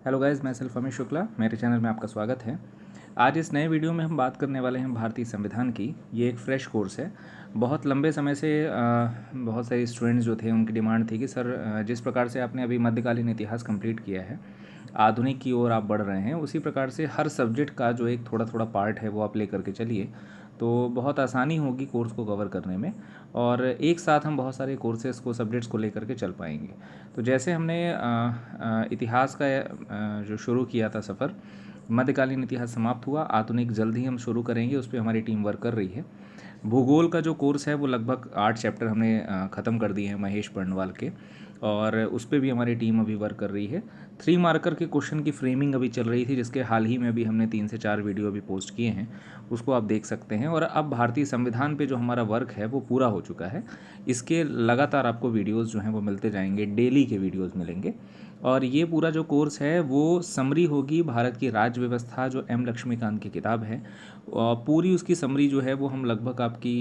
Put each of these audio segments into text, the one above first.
Hello guys, मैं self Amit Shukla, मेरे channel में आपका स्वागत है। आज इस नए वीडियो में हम बात करने वाले हैं भारतीय संविधान की। ये एक फ्रेश कोर्स है। बहुत लंबे समय से बहुत सारे स्टूडेंट्स जो थे उनकी डिमांड थी कि सर जिस प्रकार से आपने अभी मध्यकालीन इतिहास कंप्लीट किया है, आधुनिक की ओर आप बढ़ रहे हैं, उसी प्रकार से हर सब्जेक्ट का जो एक थोड़ा थोड़ा पार्ट है वो आप ले करके चलिए, तो बहुत आसानी होगी कोर्स को कवर करने में। और एक साथ हम बहुत सारे कोर्सेज़ को, सब्जेक्ट्स को लेकर के चल पाएंगे। तो जैसे हमने इतिहास का जो शुरू किया था सफ़र, मध्यकालीन इतिहास समाप्त हुआ, आधुनिक जल्द ही हम शुरू करेंगे, उस पर हमारी टीम वर्क कर रही है। भूगोल का जो कोर्स है वो लगभग 8 चैप्टर हमने ख़त्म कर दिए हैं महेश पर्णवाल के, और उस पर भी हमारी टीम अभी वर्क कर रही है। 3 मार्कर के क्वेश्चन की फ्रेमिंग अभी चल रही थी, जिसके हाल ही में भी हमने 3 से 4 वीडियो अभी पोस्ट किए हैं, उसको आप देख सकते हैं। और अब भारतीय संविधान पे जो हमारा वर्क है वो पूरा हो चुका है। इसके लगातार आपको वीडियोज़ जो हैं वो मिलते जाएंगे, डेली के वीडियोज़ मिलेंगे। और ये पूरा जो कोर्स है वो समरी होगी भारत की राज्य व्यवस्था, जो एम लक्ष्मीकांत की किताब है, पूरी उसकी समरी जो है वो हम लगभग आपकी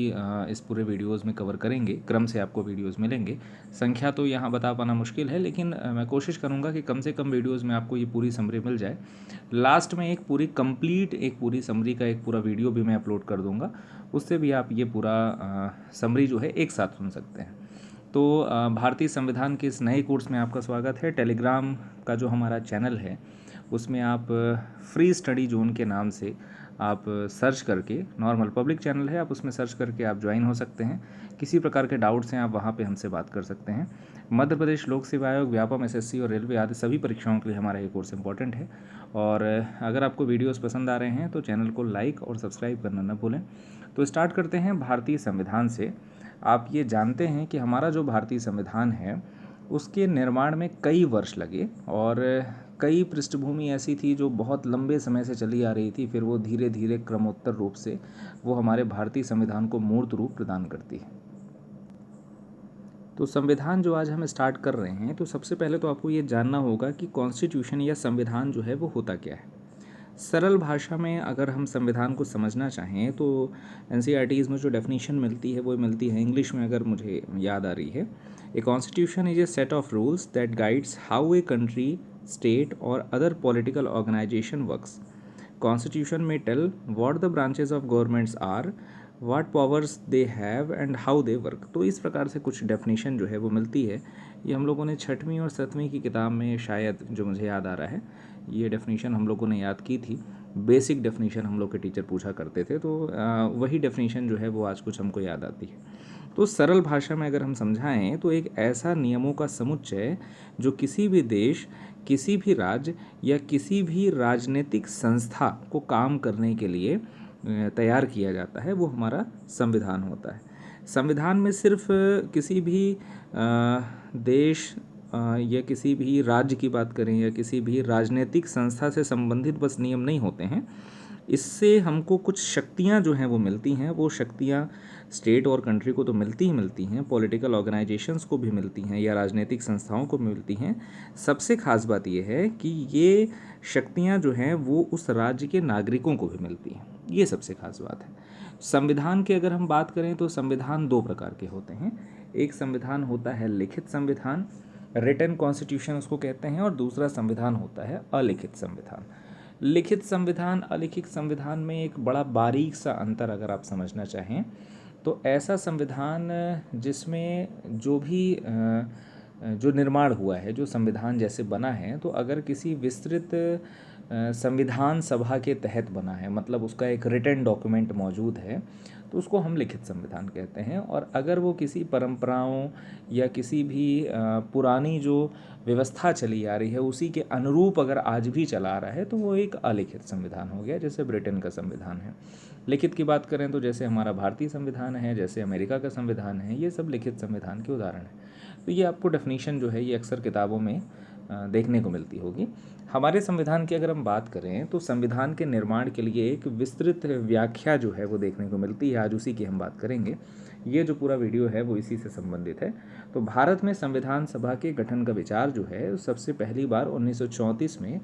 इस पूरे वीडियोज़ में कवर करेंगे। क्रम से आपको वीडियोज़ मिलेंगे। संख्या तो यहाँ बता पाना मुश्किल है, लेकिन मैं कोशिश करूँगा कि कम से कम वीडियोज़ में आपको ये पूरी समरी मिल जाए। लास्ट में एक पूरी कंप्लीट, एक पूरी समरी का एक पूरा वीडियो भी मैं अपलोड कर दूँगा, उससे भी आप ये पूरा समरी जो है एक साथ सुन सकते हैं। तो भारतीय संविधान के इस नए कोर्स में आपका स्वागत है। टेलीग्राम का जो हमारा चैनल है उसमें आप फ्री स्टडी जोन के नाम से आप सर्च करके, नॉर्मल पब्लिक चैनल है, आप उसमें सर्च करके आप ज्वाइन हो सकते हैं। किसी प्रकार के डाउट्स हैं आप वहाँ पे हमसे बात कर सकते हैं। मध्य प्रदेश लोक सेवा आयोग, व्यापम, एसएससी और रेलवे आदि सभी परीक्षाओं के लिए हमारा ये कोर्स इंपॉर्टेंट है। और अगर आपको वीडियोस पसंद आ रहे हैं तो चैनल को लाइक और सब्सक्राइब करना न भूलें। तो स्टार्ट करते हैं भारतीय संविधान से। आप ये जानते हैं कि हमारा जो भारतीय संविधान है उसके निर्माण में कई वर्ष लगे, और कई पृष्ठभूमि ऐसी थी जो बहुत लंबे समय से चली आ रही थी, फिर वो धीरे धीरे क्रमोत्तर रूप से वो हमारे भारतीय संविधान को मूर्त रूप प्रदान करती है। तो संविधान जो आज हम स्टार्ट कर रहे हैं, तो सबसे पहले तो आपको ये जानना होगा कि कॉन्स्टिट्यूशन या संविधान जो है वो होता क्या है। सरल भाषा में अगर हम संविधान को समझना चाहें तो एनसीईआरटीज़ में जो डेफिनेशन मिलती है वो मिलती है इंग्लिश में, अगर मुझे याद आ रही है। A constitution is a set of rules that guides how a country, state और other political organization works. Constitution में tell what the branches of governments are, what powers they have and how they work. तो इस प्रकार से कुछ definition जो है वो मिलती है। ये हम लोगों ने 6वीं और 7वीं की किताब में, शायद जो मुझे याद आ रहा है, ये डेफिनेशन हम लोगों ने याद की थी। बेसिक डेफिनेशन हम लोग के टीचर पूछा करते थे, तो वही डेफिनेशन जो है वो आज कुछ हमको याद आती है। तो सरल भाषा में अगर हम समझाएं तो एक ऐसा नियमों का समुच्चय जो किसी भी देश, किसी भी राज्य या किसी भी राजनीतिक संस्था को काम करने के लिए तैयार किया जाता है, वो हमारा संविधान होता है। संविधान में सिर्फ किसी भी देश या किसी भी राज्य की बात करें या किसी भी राजनीतिक संस्था से संबंधित बस नियम नहीं होते हैं। इससे हमको कुछ शक्तियाँ जो हैं वो मिलती हैं। वो शक्तियाँ स्टेट और कंट्री को तो मिलती ही मिलती हैं, पॉलिटिकल ऑर्गेनाइजेशंस को भी मिलती हैं या राजनीतिक संस्थाओं को मिलती हैं। सबसे खास बात यह है कि ये शक्तियाँ जो हैं वो उस राज्य के नागरिकों को भी मिलती हैं। ये सबसे खास बात है। संविधान की अगर हम बात करें तो संविधान 2 प्रकार के होते हैं। एक संविधान होता है लिखित संविधान, रिटन कॉन्स्टिट्यूशन उसको कहते हैं, और दूसरा संविधान होता है अलिखित संविधान। लिखित संविधान, अलिखित संविधान में एक बड़ा बारीक सा अंतर अगर आप समझना चाहें तो ऐसा संविधान जिसमें जो भी जो निर्माण हुआ है, जो संविधान जैसे बना है, तो अगर किसी विस्तृत संविधान सभा के तहत बना है, मतलब उसका एक रिटन डॉक्यूमेंट मौजूद है, तो उसको हम लिखित संविधान कहते हैं। और अगर वो किसी परंपराओं या किसी भी पुरानी जो व्यवस्था चली आ रही है उसी के अनुरूप अगर आज भी चला आ रहा है, तो वो एक अलिखित संविधान हो गया, जैसे ब्रिटेन का संविधान है। लिखित की बात करें तो जैसे हमारा भारतीय संविधान है, जैसे अमेरिका का संविधान है, ये सब लिखित संविधान के उदाहरण हैं। तो ये आपको डेफिनेशन जो है ये अक्सर किताबों में देखने को मिलती होगी। हमारे संविधान की अगर हम बात करें तो संविधान के निर्माण के लिए एक विस्तृत व्याख्या जो है वो देखने को मिलती है। आज उसी की हम बात करेंगे। ये जो पूरा वीडियो है वो इसी से संबंधित है। तो भारत में संविधान सभा के गठन का विचार जो है सबसे पहली बार 1934 में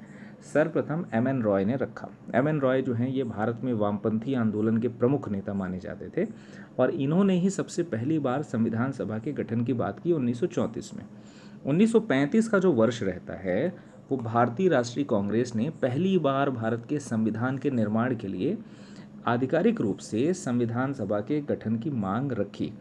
सर्वप्रथम एम.एन. रॉय ने रखा। एम.एन. रॉय जो हैं ये भारत में वामपंथी आंदोलन के प्रमुख नेता माने जाते थे, और इन्होंने ही सबसे पहली बार संविधान सभा के गठन की बात की 1934 में। 1935 का जो वर्ष रहता है वो भारतीय राष्ट्रीय कांग्रेस ने पहली बार भारत के संविधान के निर्माण के लिए आधिकारिक रूप से संविधान सभा के गठन की मांग रखी।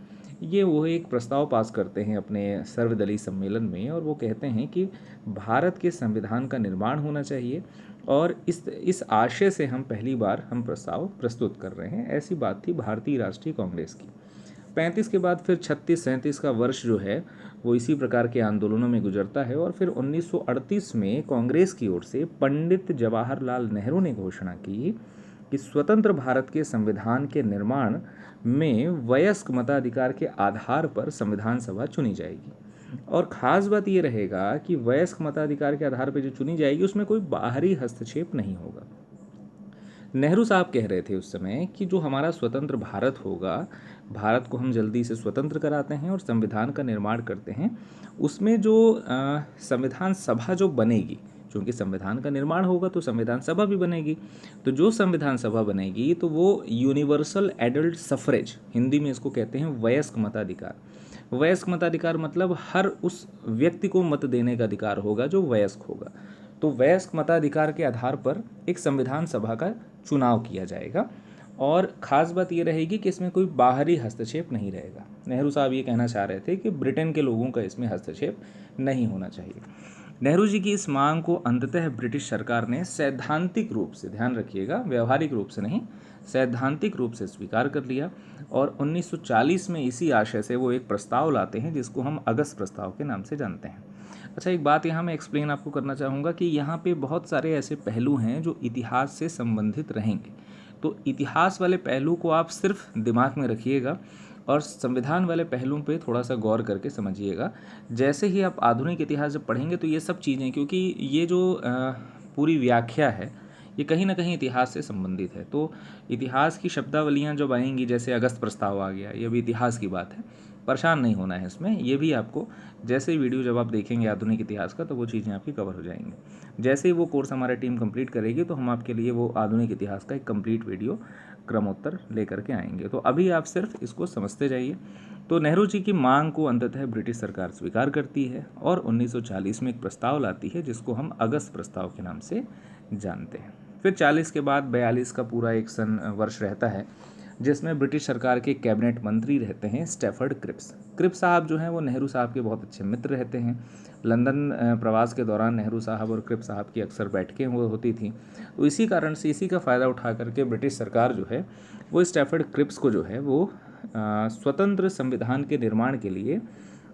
ये वो एक प्रस्ताव पास करते हैं अपने सर्वदलीय सम्मेलन में और वो कहते हैं कि भारत के संविधान का निर्माण होना चाहिए और इस आशय से हम पहली बार हम प्रस्ताव प्रस्तुत कर रहे हैं। ऐसी बात थी भारतीय राष्ट्रीय कांग्रेस की। 35 के बाद फिर 36-37 का वर्ष जो है वो इसी प्रकार के आंदोलनों में गुजरता है और फिर 1938 में कांग्रेस की ओर से पंडित जवाहरलाल नेहरू ने घोषणा की कि स्वतंत्र भारत के संविधान के निर्माण में वयस्क मताधिकार के आधार पर संविधान सभा चुनी जाएगी। और ख़ास बात ये रहेगा कि वयस्क मताधिकार के आधार पर जो चुनी जाएगी उसमें कोई बाहरी हस्तक्षेप नहीं होगा। नेहरू साहब कह रहे थे उस समय कि जो हमारा स्वतंत्र भारत होगा, भारत को हम जल्दी से स्वतंत्र कराते हैं और संविधान का निर्माण करते हैं, उसमें जो संविधान सभा जो बनेगी, क्योंकि संविधान का निर्माण होगा तो संविधान सभा भी बनेगी, तो जो संविधान सभा बनेगी तो वो यूनिवर्सल एडल्ट सफरेज, हिंदी में इसको कहते हैं वयस्क मताधिकार। वयस्क मताधिकार मतलब हर उस व्यक्ति को मत देने का अधिकार होगा जो वयस्क होगा। तो वयस्क मताधिकार के आधार पर एक संविधान सभा का चुनाव किया जाएगा और ख़ास बात ये रहेगी कि इसमें कोई बाहरी हस्तक्षेप नहीं रहेगा। नेहरू साहब ये कहना चाह रहे थे कि ब्रिटेन के लोगों का इसमें हस्तक्षेप नहीं होना चाहिए। नेहरू जी की इस मांग को अंततः ब्रिटिश सरकार ने सैद्धांतिक रूप से, ध्यान रखिएगा, व्यवहारिक रूप से नहीं, सैद्धांतिक रूप से स्वीकार कर लिया और 1940 में इसी आशय से वो एक प्रस्ताव लाते हैं जिसको हम अगस्त प्रस्ताव के नाम से जानते हैं। अच्छा, एक बात यहाँ मैं एक्सप्लेन आपको करना चाहूँगा कि यहाँ पे बहुत सारे ऐसे पहलू हैं जो इतिहास से संबंधित रहेंगे, तो इतिहास वाले पहलू को आप सिर्फ दिमाग में रखिएगा और संविधान वाले पहलुओं पे थोड़ा सा गौर करके समझिएगा। जैसे ही आप आधुनिक इतिहास जब पढ़ेंगे तो ये सब चीज़ें, क्योंकि ये जो पूरी व्याख्या है ये कहीं ना कहीं इतिहास से संबंधित है, तो इतिहास की शब्दावलियाँ जब आएंगी, जैसे अगस्त प्रस्ताव आ गया, ये भी इतिहास की बात है, परेशान नहीं होना है इसमें। ये भी आपको जैसे ही वीडियो जब आप देखेंगे आधुनिक इतिहास का तो वो चीज़ें आपकी कवर हो जाएंगी। जैसे ही वो कोर्स हमारा टीम कंप्लीट करेगी तो हम आपके लिए वो आधुनिक इतिहास का एक कंप्लीट वीडियो क्रमोत्तर लेकर के आएंगे। तो अभी आप सिर्फ इसको समझते जाइए। तो नेहरू जी की मांग को अंततः ब्रिटिश सरकार स्वीकार करती है और 1940 में एक प्रस्ताव लाती है जिसको हम अगस्त प्रस्ताव के नाम से जानते हैं। फिर 40 के बाद 42 का पूरा एक वर्ष रहता है जिसमें ब्रिटिश सरकार के कैबिनेट मंत्री रहते हैं स्टैफर्ड क्रिप्स। क्रिप्स साहब जो हैं वो नेहरू साहब के बहुत अच्छे मित्र रहते हैं। लंदन प्रवास के दौरान नेहरू साहब और क्रिप्स साहब की अक्सर बैठकें वो होती थी, तो इसी कारण से इसी का फ़ायदा उठा करके ब्रिटिश सरकार जो है वो स्टैफर्ड क्रिप्स को जो है वो स्वतंत्र संविधान के निर्माण के लिए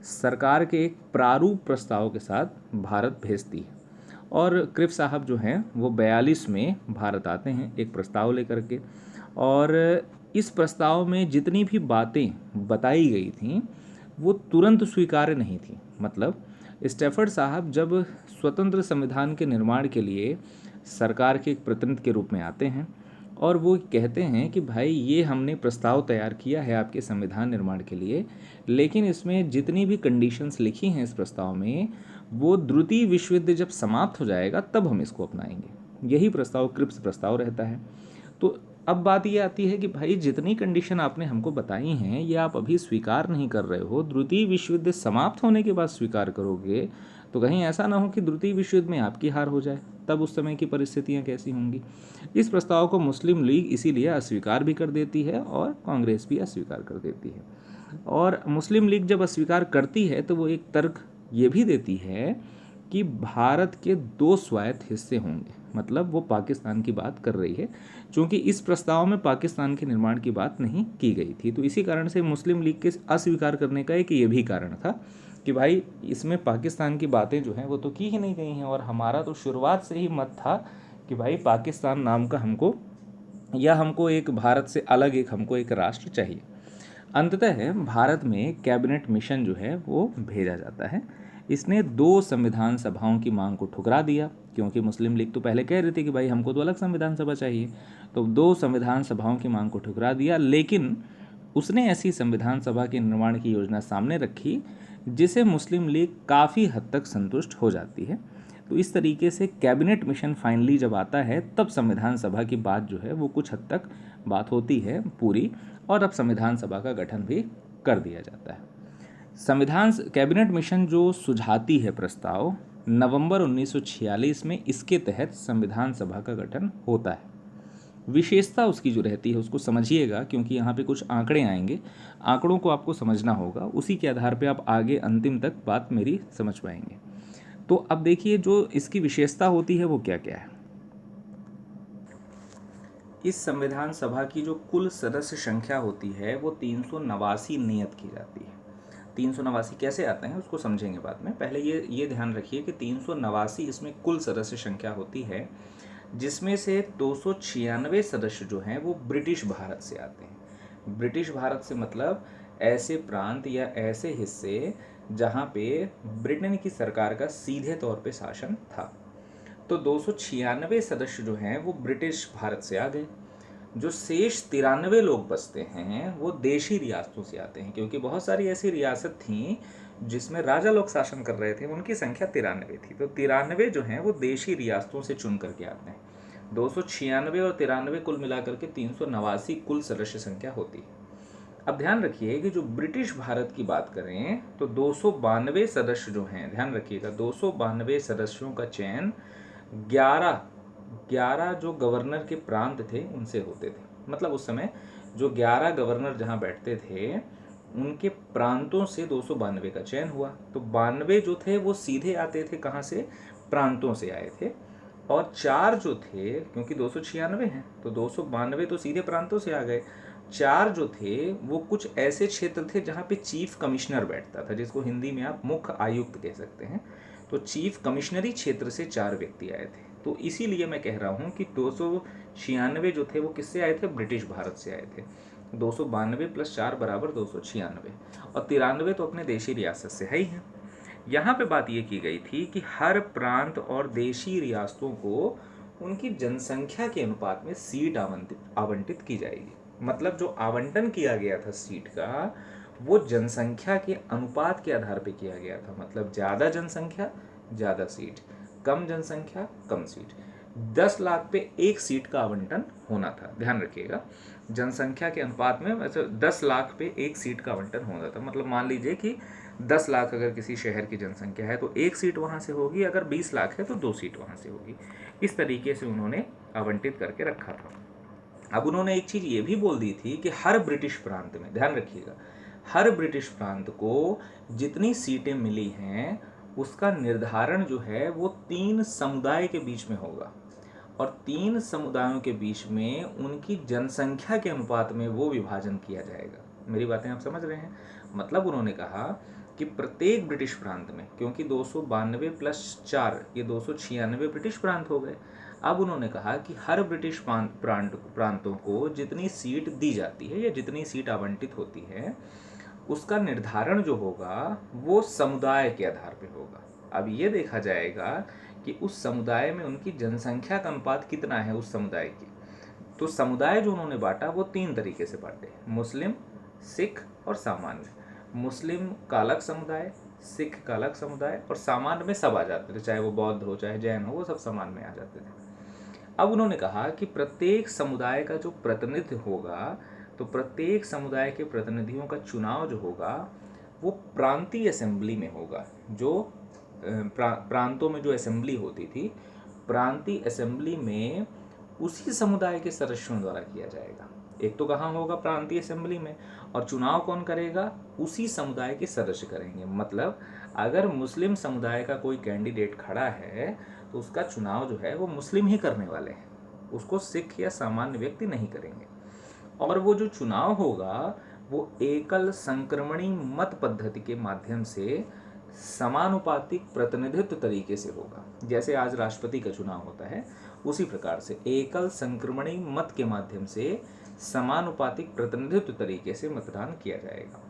सरकार के एक प्रारूप प्रस्ताव के साथ भारत भेजती है। और क्रिप्स साहब जो हैं वो 42 में भारत आते हैं एक प्रस्ताव लेकर के, और इस प्रस्ताव में जितनी भी बातें बताई गई थीं वो तुरंत स्वीकार्य नहीं थी। मतलब स्टैफर्ड साहब जब स्वतंत्र संविधान के निर्माण के लिए सरकार के एक प्रतिनिधि के रूप में आते हैं और वो कहते हैं कि भाई ये हमने प्रस्ताव तैयार किया है आपके संविधान निर्माण के लिए, लेकिन इसमें जितनी भी कंडीशंस लिखी हैं इस प्रस्ताव में वो द्वितीय विश्व युद्ध जब समाप्त हो जाएगा तब हम इसको अपनाएंगे। यही प्रस्ताव क्रिप्स प्रस्ताव रहता है। तो अब बात ये आती है कि भाई जितनी कंडीशन आपने हमको बताई हैं ये आप अभी स्वीकार नहीं कर रहे हो, द्वितीय विश्व युद्ध समाप्त होने के बाद स्वीकार करोगे तो कहीं ऐसा ना हो कि द्वितीय विश्व युद्ध में आपकी हार हो जाए, तब उस समय की परिस्थितियां कैसी होंगी। इस प्रस्ताव को मुस्लिम लीग इसीलिए अस्वीकार भी कर देती है और कांग्रेस भी अस्वीकार कर देती है। और मुस्लिम लीग जब अस्वीकार करती है तो वो एक तर्क ये भी देती है कि भारत के 2 स्वायत्त हिस्से होंगे, मतलब वो पाकिस्तान की बात कर रही है, क्योंकि इस प्रस्ताव में पाकिस्तान के निर्माण की बात नहीं की गई थी। तो इसी कारण से मुस्लिम लीग के अस्वीकार करने का एक ये भी कारण था कि भाई इसमें पाकिस्तान की बातें जो हैं वो तो की ही नहीं गई हैं, और हमारा तो शुरुआत से ही मत था कि भाई पाकिस्तान नाम का हमको, या हमको एक भारत से अलग एक हमको एक राष्ट्र चाहिए। अंततः भारत में कैबिनेट मिशन जो है वो भेजा जाता है। इसने 2 संविधान सभाओं की मांग को ठुकरा दिया, क्योंकि मुस्लिम लीग तो पहले कह रही थी कि भाई हमको तो अलग संविधान सभा चाहिए, तो 2 संविधान सभाओं की मांग को ठुकरा दिया। लेकिन उसने ऐसी संविधान सभा के निर्माण की योजना सामने रखी जिसे मुस्लिम लीग काफ़ी हद तक संतुष्ट हो जाती है। तो इस तरीके से कैबिनेट मिशन फाइनली जब आता है तब संविधान सभा की बात जो है वो कुछ हद तक बात होती है पूरी, और अब संविधान सभा का गठन भी कर दिया जाता है। संविधान कैबिनेट मिशन जो सुझाती है प्रस्ताव नवंबर 1946 में इसके तहत संविधान सभा का गठन होता है। विशेषता उसकी जो रहती है उसको समझिएगा, क्योंकि यहाँ पे कुछ आंकड़े आएंगे, आंकड़ों को आपको समझना होगा, उसी के आधार पे आप आगे अंतिम तक बात मेरी समझ पाएंगे। तो अब देखिए जो इसकी विशेषता होती है वो क्या क्या है। इस संविधान सभा की जो कुल सदस्य संख्या होती है वो 389 नियत की जाती है। 389 कैसे आते हैं उसको समझेंगे बाद में, पहले ये ध्यान रखिए कि 389 इसमें कुल सदस्य संख्या होती है, जिसमें से 296 सदस्य जो हैं वो ब्रिटिश भारत से आते हैं। ब्रिटिश भारत से मतलब ऐसे प्रांत या ऐसे हिस्से जहाँ पे ब्रिटेन की सरकार का सीधे तौर पे शासन था। तो 296 सदस्य जो हैं वो ब्रिटिश भारत से आ गए। जो शेष 93 लोग बचते हैं वो देशी रियासतों से आते हैं, क्योंकि बहुत सारी ऐसी रियासत थी जिसमें राजा लोग शासन कर रहे थे, उनकी संख्या 93 थी। तो 93 जो हैं वो देशी रियासतों से चुन करके आते हैं। 296 और 93 कुल मिलाकर के 389 कुल सदस्य संख्या होती है। अब ध्यान रखिए कि जो ब्रिटिश भारत की बात करें तो 292 सदस्य जो हैं, ध्यान रखिएगा 292 सदस्यों का चयन 11 जो गवर्नर के प्रांत थे उनसे होते थे। मतलब उस समय जो 11 गवर्नर जहाँ बैठते थे उनके प्रांतों से 292 का चयन हुआ। तो 92 जो थे वो सीधे आते थे, कहाँ से, प्रांतों से आए थे, और 4 जो थे, क्योंकि 296 हैं तो 292 तो सीधे प्रांतों से आ गए, 4 जो थे वो कुछ ऐसे क्षेत्र थे जहाँ पे चीफ कमिश्नर बैठता था, जिसको हिंदी में आप मुख्य आयुक्त कह सकते हैं। तो चीफ कमिश्नरी क्षेत्र से 4 व्यक्ति आए थे। तो इसीलिए मैं कह रहा हूँ कि 296 जो थे वो किससे आए थे, ब्रिटिश भारत से आए थे। 292 + 4 = 296, और 93 तो अपने देशी रियासत से है ही हैं। यहाँ पे बात ये की गई थी कि हर प्रांत और देशी रियासतों को उनकी जनसंख्या के अनुपात में सीट आवंटित की जाएगी। मतलब जो आवंटन किया गया था सीट का वो जनसंख्या के अनुपात के आधार पे किया गया था। मतलब ज़्यादा जनसंख्या ज़्यादा सीट, कम जनसंख्या कम सीट। 10 लाख पे 1 सीट का आवंटन होना था, ध्यान रखिएगा। जनसंख्या के अनुपात में वैसे 10 लाख पे 1 सीट का आवंटन होना था। मतलब मान लीजिए कि 10 लाख अगर किसी शहर की जनसंख्या है तो 1 सीट वहाँ से होगी, अगर 20 लाख है तो 2 सीट वहाँ से होगी। इस तरीके से उन्होंने आवंटित करके रखा था। अब उन्होंने एक चीज़ ये भी बोल दी थी कि हर ब्रिटिश प्रांत में, ध्यान रखिएगा, हर ब्रिटिश प्रांत को जितनी सीटें मिली हैं उसका निर्धारण जो है वो 3 समुदाय के बीच में होगा, और 3 समुदायों के बीच में उनकी जनसंख्या के अनुपात में वो विभाजन किया जाएगा। मेरी बातें आप समझ रहे हैं। मतलब उन्होंने कहा कि प्रत्येक ब्रिटिश प्रांत में, क्योंकि 292 + 4 ये 296 ब्रिटिश प्रांत हो गए। अब उन्होंने कहा कि हर ब्रिटिश प्रांतों को जितनी सीट दी जाती है या जितनी सीट आवंटित होती है उसका निर्धारण जो होगा वो समुदाय के आधार पर होगा। अब ये देखा जाएगा कि उस समुदाय में उनकी जनसंख्या का अनुपात कितना है उस समुदाय की। तो समुदाय जो उन्होंने बांटा वो 3 तरीके से बांटे, मुस्लिम, सिख और सामान्य। मुस्लिम का अलग समुदाय, सिख का अलग समुदाय, और सामान्य में सब आ जाते थे, चाहे वो बौद्ध हो चाहे जैन हो, वो सब सामान्य में आ जाते थे। अब उन्होंने कहा कि प्रत्येक समुदाय का जो प्रतिनिधि होगा, तो प्रत्येक समुदाय के प्रतिनिधियों का चुनाव जो होगा वो प्रांतीय असेंबली में होगा। जो प्रांतों में जो असेंबली होती थी, प्रांतीय असेंबली में उसी समुदाय के सदस्यों द्वारा किया जाएगा। एक तो कहाँ होगा, प्रांतीय असेंबली में, और चुनाव कौन करेगा, उसी समुदाय के सदस्य करेंगे। मतलब अगर मुस्लिम समुदाय का कोई कैंडिडेट खड़ा है तो उसका चुनाव जो है वो मुस्लिम ही करने वाले हैं, उसको सिख या सामान्य व्यक्ति नहीं करेंगे। और वो जो चुनाव होगा वो एकल संक्रमणी मत पद्धति के माध्यम से समानुपातिक प्रतिनिधित्व तरीके से होगा। जैसे आज राष्ट्रपति का चुनाव होता है उसी प्रकार से एकल संक्रमणी मत के माध्यम से समानुपातिक प्रतिनिधित्व तरीके से मतदान किया जाएगा।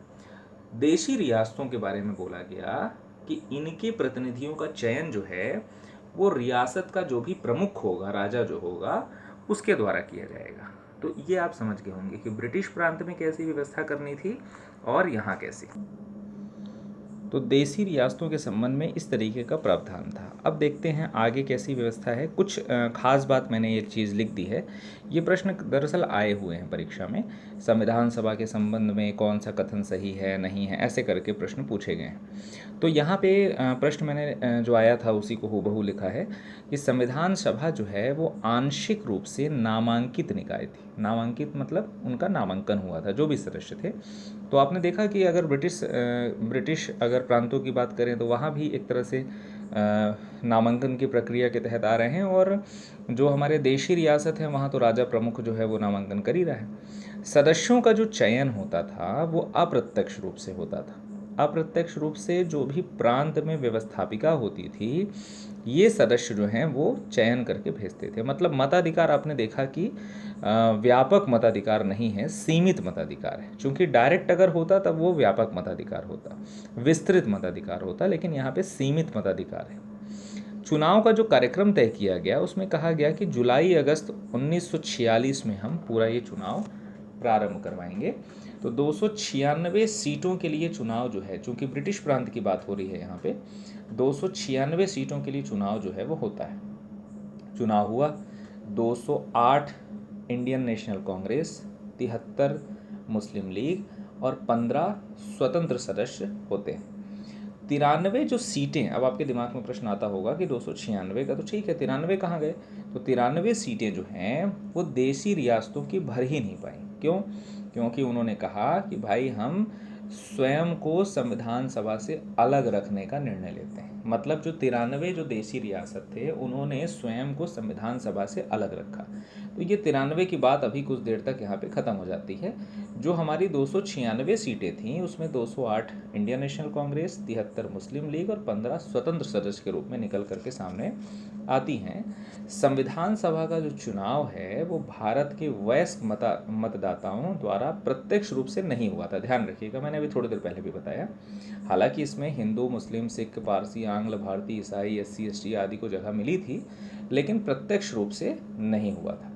देशी रियासतों के बारे में बोला गया कि इनके प्रतिनिधियों का चयन जो है वो रियासत का जो भी प्रमुख होगा, राजा जो होगा, उसके द्वारा किया जाएगा। तो ये आप समझ गए होंगे कि ब्रिटिश प्रांत में कैसी व्यवस्था करनी थी और यहाँ कैसी। तो देसी रियासतों के संबंध में इस तरीके का प्रावधान था। अब देखते हैं आगे कैसी व्यवस्था है। कुछ खास बात मैंने ये चीज़ लिख दी है। ये प्रश्न दरअसल आए हुए हैं परीक्षा में। संविधान सभा के संबंध में कौन सा कथन सही है नहीं है, ऐसे करके प्रश्न पूछे गए हैं। तो यहाँ पे प्रश्न मैंने जो आया था उसी को हूबहू लिखा है कि संविधान सभा जो है वो आंशिक रूप से नामांकित निकाय थी। नामांकित मतलब उनका नामांकन हुआ था जो भी सदस्य थे। तो आपने देखा कि अगर ब्रिटिश अगर प्रांतों की बात करें तो वहाँ भी एक तरह से नामांकन की प्रक्रिया के तहत आ रहे हैं, और जो हमारे देशी रियासत है वहाँ तो राजा प्रमुख जो है वो नामांकन कर ही रहा है। सदस्यों का जो चयन होता था वो अप्रत्यक्ष रूप से होता था। अप्रत्यक्ष रूप से जो भी प्रांत में व्यवस्थापिका होती थी, ये सदस्य जो हैं वो चयन करके भेजते थे। मतलब मताधिकार आपने देखा कि व्यापक मताधिकार नहीं है, सीमित मताधिकार है। चूंकि डायरेक्ट अगर होता तब वो व्यापक मताधिकार होता, विस्तृत मताधिकार होता, लेकिन यहाँ पे सीमित मताधिकार है। चुनाव का जो कार्यक्रम तय किया गया उसमें कहा गया कि जुलाई अगस्त 1946 में हम पूरा ये चुनाव प्रारंभ करवाएंगे। तो 296 सीटों के लिए चुनाव जो है, चूंकि ब्रिटिश प्रांत की बात हो रही है यहाँ पे, 296 सीटों के लिए चुनाव जो है वो होता है। चुनाव हुआ। 208 इंडियन नेशनल कांग्रेस, 73 मुस्लिम लीग और 15 स्वतंत्र सदस्य होते हैं। 93 जो सीटें, अब आपके दिमाग में प्रश्न आता होगा कि 296 का तो ठीक है, 93 कहाँ गए? तो 93 सीटें जो हैं वो देसी रियासतों की भर ही नहीं पाई। क्यों? क्योंकि उन्होंने कहा कि भाई हम स्वयं को संविधान सभा से अलग रखने का निर्णय लेते हैं। मतलब जो 93 जो देसी रियासत थे उन्होंने स्वयं को संविधान सभा से अलग रखा। तो ये 93 की बात अभी कुछ देर तक यहाँ पे ख़त्म हो जाती है। जो हमारी 296 सीटें थीं उसमें 208 इंडियन नेशनल कांग्रेस, 73 मुस्लिम लीग और 15 स्वतंत्र सदस्य के रूप में निकल करके सामने आती हैं। संविधान सभा का जो चुनाव है वो भारत के वयस्क मतदाताओं द्वारा प्रत्यक्ष रूप से नहीं हुआ था। ध्यान रखिएगा, मैंने अभी थोड़ी देर पहले भी बताया। हालांकि इसमें हिंदू, मुस्लिम, सिख, पारसी, आंग्ल, भारतीय, ईसाई, SC ST आदि को जगह मिली थी, लेकिन प्रत्यक्ष रूप से नहीं हुआ था।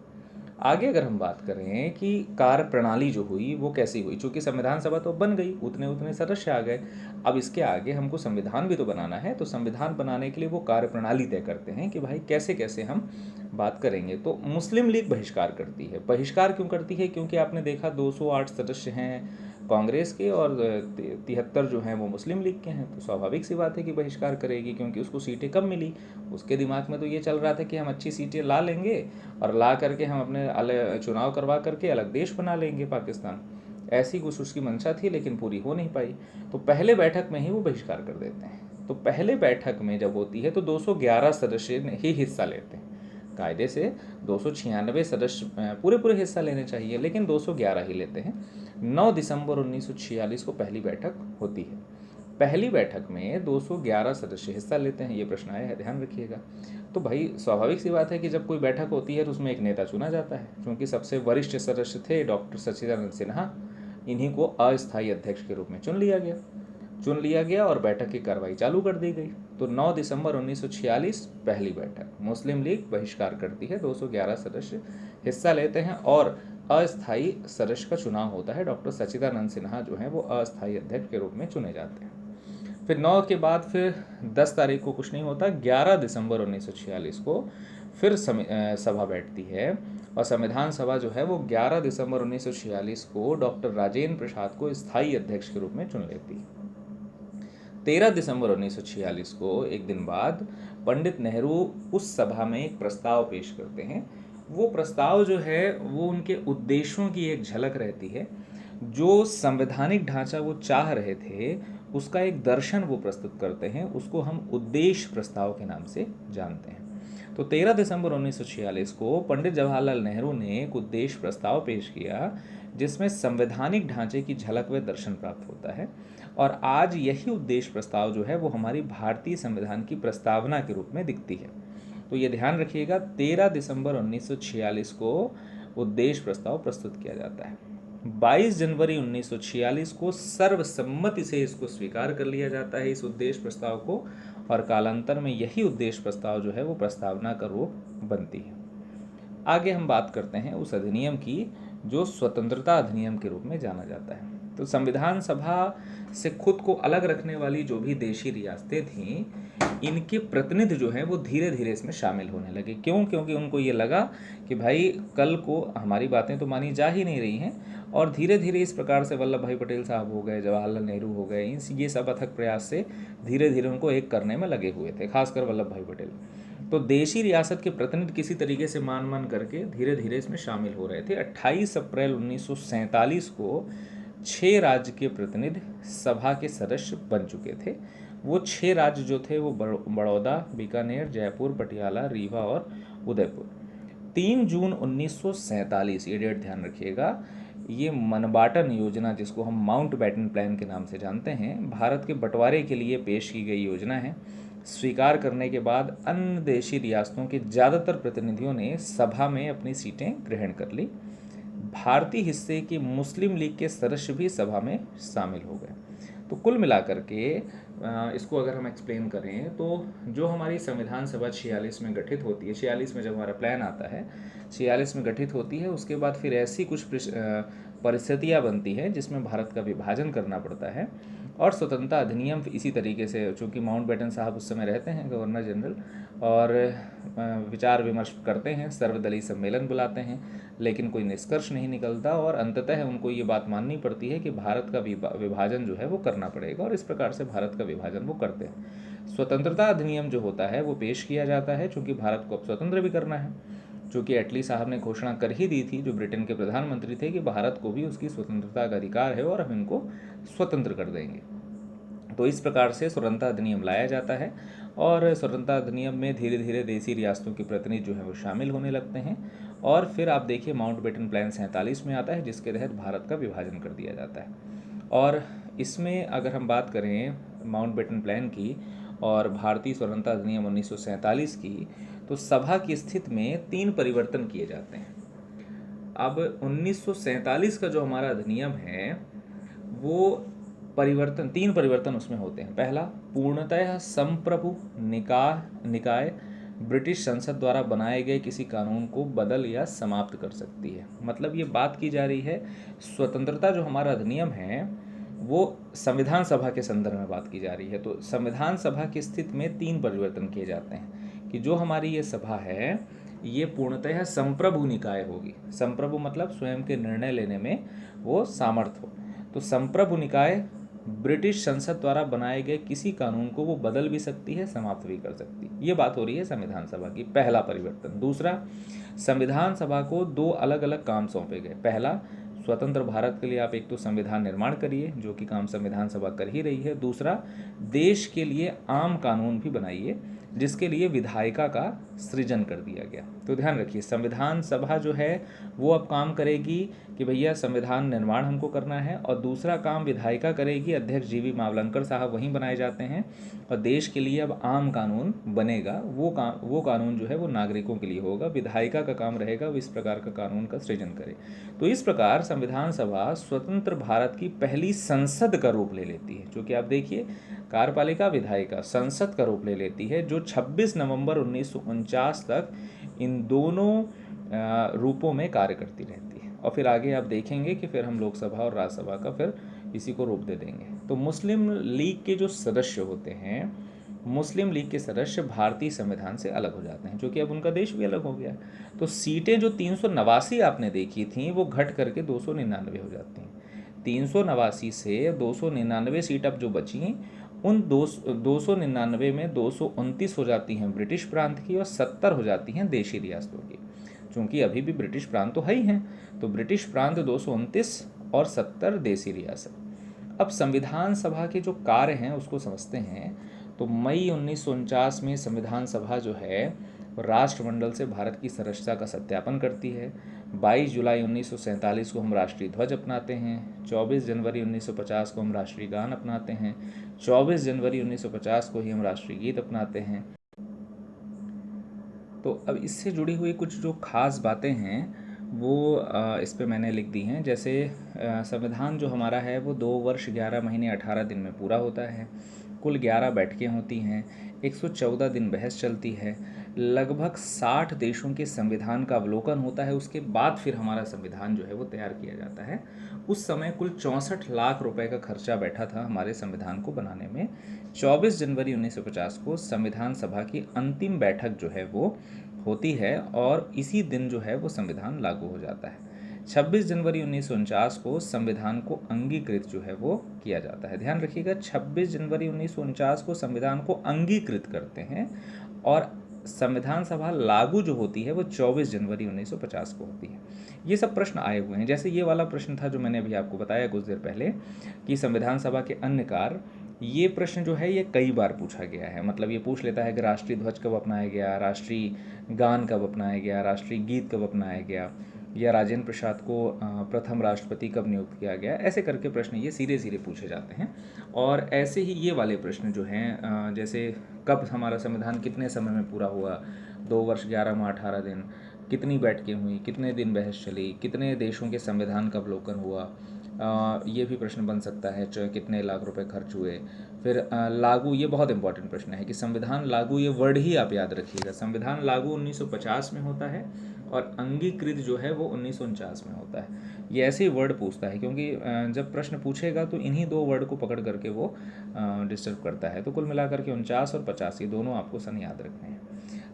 आगे अगर हम बात करें कि कार्य प्रणाली जो हुई वो कैसी हुई, चूंकि संविधान सभा तो बन गई, उतने उतने सदस्य आ गए। अब इसके आगे हमको संविधान भी तो बनाना है। तो संविधान बनाने के लिए वो कार्य प्रणाली तय करते हैं कि भाई कैसे कैसे हम बात करेंगे। तो मुस्लिम लीग बहिष्कार करती है। बहिष्कार क्यों करती है? क्योंकि आपने देखा 208 सदस्य हैं कांग्रेस के और 73 जो हैं वो मुस्लिम लीग के हैं। तो स्वाभाविक सी बात है कि बहिष्कार करेगी, क्योंकि उसको सीटें कम मिली। उसके दिमाग में तो ये चल रहा था कि हम अच्छी सीटें ला लेंगे और ला करके हम अपने अलग चुनाव करवा करके अलग देश बना लेंगे पाकिस्तान। ऐसी कुछ उसकी मंशा थी, लेकिन पूरी हो नहीं पाई। तो पहले बैठक में ही वो बहिष्कार कर देते हैं। तो पहले बैठक में जब होती है तो 211 सदस्य ही हिस्सा लेते हैं। कायदे से 296 सदस्य पूरे पूरे हिस्सा लेने चाहिए, लेकिन 211 ही लेते हैं। 9 दिसंबर 1946 को पहली बैठक होती है। पहली बैठक में 211 सदस्य हिस्सा लेते हैं। ये प्रश्न आया है, ध्यान रखिएगा। तो भाई स्वाभाविक सी बात है कि जब कोई बैठक होती है तो उसमें एक नेता चुना जाता है। क्योंकि सबसे वरिष्ठ सदस्य थे डॉक्टर सच्चिदानंद सिन्हा, इन्हीं को अस्थायी अध्यक्ष के रूप में चुन लिया गया और बैठक की कार्रवाई चालू कर दी गई। तो 9 दिसंबर 1946 पहली बैठक, मुस्लिम लीग बहिष्कार करती है, 211 सदस्य हिस्सा लेते हैं और अस्थायी सदस्य का चुनाव होता है। डॉक्टर सच्चिदानंद सिन्हा जो हैं वो अस्थायी अध्यक्ष के रूप में चुने जाते हैं। फिर 9 के बाद फिर 10 तारीख को कुछ नहीं होता। 11 दिसंबर 1946 को फिर सभा बैठती है और संविधान सभा जो है वो 11 दिसंबर 1946 को डॉक्टर राजेंद्र प्रसाद को स्थायी अध्यक्ष के रूप में चुन लेती है। 13 दिसंबर 1946 को एक दिन बाद पंडित नेहरू उस सभा में एक प्रस्ताव पेश करते हैं। वो प्रस्ताव जो है वो उनके उद्देश्यों की एक झलक रहती है। जो संवैधानिक ढांचा वो चाह रहे थे उसका एक दर्शन वो प्रस्तुत करते हैं। उसको हम उद्देश्य प्रस्ताव के नाम से जानते हैं। तो 13 दिसंबर 1946 को पंडित जवाहरलाल नेहरू ने एक उद्देश्य प्रस्ताव पेश किया जिसमें संवैधानिक ढांचे की झलक व दर्शन प्राप्त होता है। और आज यही उद्देश्य प्रस्ताव जो है वो हमारी भारतीय संविधान की प्रस्तावना के रूप में दिखती है। तो ये ध्यान रखिएगा, 13 दिसंबर 1946 को उद्देश्य प्रस्ताव प्रस्तुत किया जाता है। 22 जनवरी 1946 को सर्वसम्मति से इसको स्वीकार कर लिया जाता है, इस उद्देश्य प्रस्ताव को, और कालांतर में यही उद्देश्य प्रस्ताव जो है वो प्रस्तावना का रूप बनती है। आगे हम बात करते हैं उस अधिनियम की जो स्वतंत्रता अधिनियम के रूप में जाना जाता है। तो संविधान सभा से खुद को अलग रखने वाली जो भी देशी रियासतें थीं, इनके प्रतिनिधि जो हैं वो धीरे धीरे इसमें शामिल होने लगे। क्यों? क्योंकि उनको ये लगा कि भाई कल को हमारी बातें तो मानी जा ही नहीं रही हैं, और धीरे धीरे इस प्रकार से वल्लभ भाई पटेल साहब हो गए, जवाहरलाल नेहरू हो गए, ये सब अथक प्रयास से धीरे धीरे उनको एक करने में लगे हुए थे, खासकर वल्लभ भाई पटेल। तो देशी रियासत के प्रतिनिधि किसी तरीके से मान करके धीरे धीरे इसमें शामिल हो रहे थे। 28 अप्रैल 1947 को 6 राज्य के प्रतिनिधि सभा के सदस्य बन चुके थे। वो 6 राज्य जो थे वो बड़ौदा, बीकानेर, जयपुर, पटियाला, रीवा और उदयपुर। 3 जून 1947, ये डेट ध्यान रखिएगा, ये मनबाटन योजना, जिसको हम माउंट बैटन प्लान के नाम से जानते हैं, भारत के बंटवारे के लिए पेश की गई योजना है। स्वीकार करने के बाद अन्य देशी रियासतों के ज़्यादातर प्रतिनिधियों ने सभा में अपनी सीटें ग्रहण कर ली। भारतीय हिस्से की मुस्लिम लीग के सदस्य भी सभा में शामिल हो गए। तो कुल मिलाकर के इसको अगर हम एक्सप्लेन करें तो जो हमारी संविधान सभा 46 में गठित होती है, 46 में जब हमारा प्लान आता है, 46 में गठित होती है, उसके बाद फिर ऐसी कुछ परिस्थितियाँ बनती हैं जिसमें भारत का विभाजन करना पड़ता है, और स्वतंत्रता अधिनियम इसी तरीके से, चूँकि माउंट बैटन साहब उस समय रहते हैं गवर्नर जनरल, और विचार विमर्श करते हैं, सर्वदलीय सम्मेलन बुलाते हैं, लेकिन कोई निष्कर्ष नहीं निकलता, और अंततः उनको ये बात माननी पड़ती है कि भारत का विभाजन जो है वो करना पड़ेगा, और इस प्रकार से भारत का विभाजन वो करते हैं। स्वतंत्रता अधिनियम जो होता है वो पेश किया जाता है, चूँकि भारत को अब स्वतंत्र भी करना है, चूँकि एटली साहब ने घोषणा कर ही दी थी, जो ब्रिटेन के प्रधानमंत्री थे, कि भारत को भी उसकी स्वतंत्रता का अधिकार है और हम इनको स्वतंत्र कर देंगे। तो इस प्रकार से स्वतंत्रता अधिनियम लाया जाता है, और स्वतंत्रता अधिनियम में धीरे धीरे देशी रियासतों के प्रतिनिधि जो हैं वो शामिल होने लगते हैं, और फिर आप देखिए माउंट बैटन प्लान 47 में आता है, जिसके तहत भारत का विभाजन कर दिया जाता है। और इसमें अगर हम बात करें माउंट बैटन प्लान की और भारतीय स्वतंत्रता अधिनियम 1947 की, तो सभा की स्थिति में 3 परिवर्तन किए जाते हैं। अब 1947 का जो हमारा अधिनियम है वो परिवर्तन, 3 परिवर्तन उसमें होते हैं। पहला, पूर्णतः संप्रभु निकाय ब्रिटिश संसद द्वारा बनाए गए किसी कानून को बदल या समाप्त कर सकती है। मतलब ये बात की जा रही है, स्वतंत्रता जो हमारा अधिनियम है वो संविधान सभा के संदर्भ में बात की जा रही है। तो संविधान सभा की स्थिति में 3 परिवर्तन किए जाते हैं कि जो हमारी ये सभा है ये पूर्णतः संप्रभु निकाय होगी। संप्रभु मतलब स्वयं के निर्णय लेने में वो सामर्थ्य हो। तो संप्रभु निकाय ब्रिटिश संसद द्वारा बनाए गए किसी कानून को वो बदल भी सकती है, समाप्त भी कर सकती है। ये बात हो रही है संविधान सभा की, पहला परिवर्तन। दूसरा, संविधान सभा को 2 अलग अलग काम सौंपे गए। पहला, स्वतंत्र भारत के लिए आप एक तो संविधान निर्माण करिए, जो कि काम संविधान सभा कर ही रही है। दूसरा, देश के लिए आम कानून भी बनाइए, जिसके लिए विधायिका का सृजन कर दिया गया। तो ध्यान रखिए, संविधान सभा जो है वो अब काम करेगी कि भैया संविधान निर्माण हमको करना है, और दूसरा काम विधायिका करेगी, अध्यक्ष जीवी मावलंकर साहब वहीं बनाए जाते हैं, और देश के लिए अब आम कानून बनेगा। वो कानून जो है वो नागरिकों के लिए होगा। विधायिका का काम रहेगा वो इस प्रकार का कानून का सृजन करे। तो इस प्रकार संविधान सभा स्वतंत्र भारत की पहली संसद का रूप ले लेती है, जो कि आप देखिए कार्यपालिका विधायिका संसद का रूप ले लेती है, जो 26 नवंबर 1949 तक इन दोनों रूपों में कार्य करती रहती है। और फिर आगे आप देखेंगे कि फिर हम लोकसभा और राज्यसभा का फिर इसी को रूप दे देंगे। तो मुस्लिम लीग के जो सदस्य होते हैं, मुस्लिम लीग के सदस्य भारतीय संविधान से अलग हो जाते हैं, क्योंकि अब उनका देश भी अलग हो गया। तो सीटें जो 389 आपने देखी थी वो घट करके 299 हो जाती हैं। 389 से 299 सीट अब जो बची, उन 299 में 229 हो जाती हैं ब्रिटिश प्रांत की, और 70 हो जाती हैं देशी रियासतों की। चूँकि अभी भी ब्रिटिश प्रांत तो है ही हैं, तो ब्रिटिश प्रांत 229 और 70 देशी रियासत। अब संविधान सभा के जो कार्य हैं उसको समझते हैं। तो मई 1949 में संविधान सभा जो है राष्ट्रमंडल से भारत की सदस्यता का सत्यापन करती है। 22 जुलाई 1947 को हम राष्ट्रीय ध्वज अपनाते हैं। 24 जनवरी 1950 को हम राष्ट्रीय गान अपनाते हैं। 24 जनवरी 1950 को ही हम राष्ट्रीय गीत अपनाते हैं। तो अब इससे जुड़ी हुई कुछ जो खास बातें हैं वो इस पे मैंने लिख दी हैं। जैसे संविधान जो हमारा है वो 2 वर्ष 11 महीने 18 दिन में पूरा होता है। कुल 11 बैठकें होती हैं, 114 दिन बहस चलती है। लगभग 60 देशों के संविधान का अवलोकन होता है, उसके बाद फिर हमारा संविधान जो है वो तैयार किया जाता है। उस समय कुल 64 लाख रुपए का खर्चा बैठा था हमारे संविधान को बनाने में। 24 जनवरी 1950 को संविधान सभा की अंतिम बैठक जो है वो होती है और इसी दिन जो है वो संविधान लागू हो जाता है। 26 जनवरी 1949 को संविधान को अंगीकृत जो है वो किया जाता है। ध्यान रखिएगा, 26 जनवरी 1949 को संविधान को अंगीकृत करते हैं और संविधान सभा लागू जो होती है वो 24 जनवरी 1950 को होती है। ये सब प्रश्न आए हुए हैं, जैसे ये वाला प्रश्न था जो मैंने अभी आपको बताया कुछ देर पहले कि संविधान सभा के अन्य कार्य। ये प्रश्न जो है ये कई बार पूछा गया है, मतलब ये पूछ लेता है कि राष्ट्रीय ध्वज कब अपनाया गया, राष्ट्रीय गान कब अपनाया गया, राष्ट्रीय गीत कब अपनाया गया, या राजेंद्र प्रसाद को प्रथम राष्ट्रपति कब नियुक्त किया गया। ऐसे करके प्रश्न ये सीधे सीधे पूछे जाते हैं। और ऐसे ही ये वाले प्रश्न जो हैं, जैसे कब हमारा संविधान कितने समय में पूरा हुआ, 2 वर्ष 11 माह 18 दिन, कितनी बैठकें हुई, कितने दिन बहस चली, कितने देशों के संविधान का अवलोकन हुआ, ये भी प्रश्न बन सकता है, कितने लाख रुपए खर्च हुए। फिर लागू, ये बहुत इंपॉर्टेंट प्रश्न है कि संविधान लागू, ये वर्ड ही आप याद रखिएगा। संविधान लागू 1950 में होता है और अंगीकृत जो है वो 1949 में होता है। ये ऐसे ही वर्ड पूछता है क्योंकि जब प्रश्न पूछेगा तो इन्हीं 2 वर्ड को पकड़ करके वो डिस्टर्ब करता है। तो कुल मिलाकर के 49 और 50 ये दोनों आपको सन याद रखने हैं।